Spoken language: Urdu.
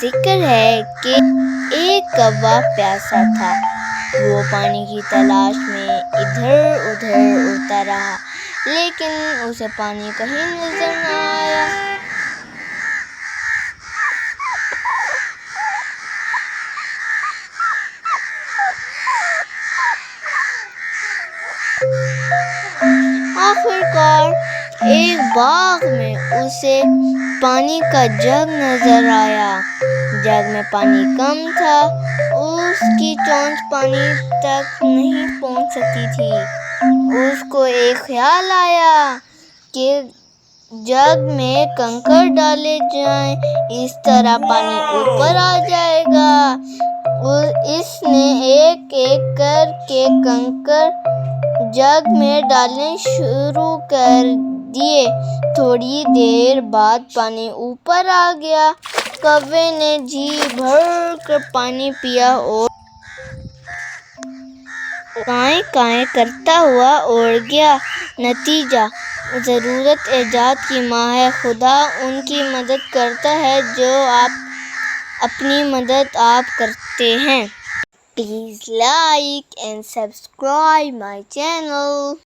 ذکر ہے کہ ایک کوا پیاسا تھا۔ وہ پانی کی تلاش میں ادھر ادھر اڑتا رہا، لیکن اسے پانی کہیں نظر نہ آیا۔ آخر کار ایک باغ میں اسے پانی کا جگ نظر آیا۔ جگ میں پانی کم تھا، اس کی چونچ پانی تک نہیں پہنچ سکتی تھی۔ اس کو ایک خیال آیا کہ جگ میں کنکر ڈالے جائیں، اس طرح پانی اوپر آ جائے گا۔ اس نے ایک ایک کر کے کنکر جگ میں ڈالنے شروع کر دیے۔ تھوڑی دیر بعد پانی اوپر آ گیا۔ کوے نے جی بھر کر پانی پیا اور کائیں کائیں کرتا ہوا اڑ گیا۔ نتیجہ: ضرورت ایجاد کی ماں ہے، خدا ان کی مدد کرتا ہے جو اپنی مدد آپ کرتے ہیں۔ Please like and subscribe my channel.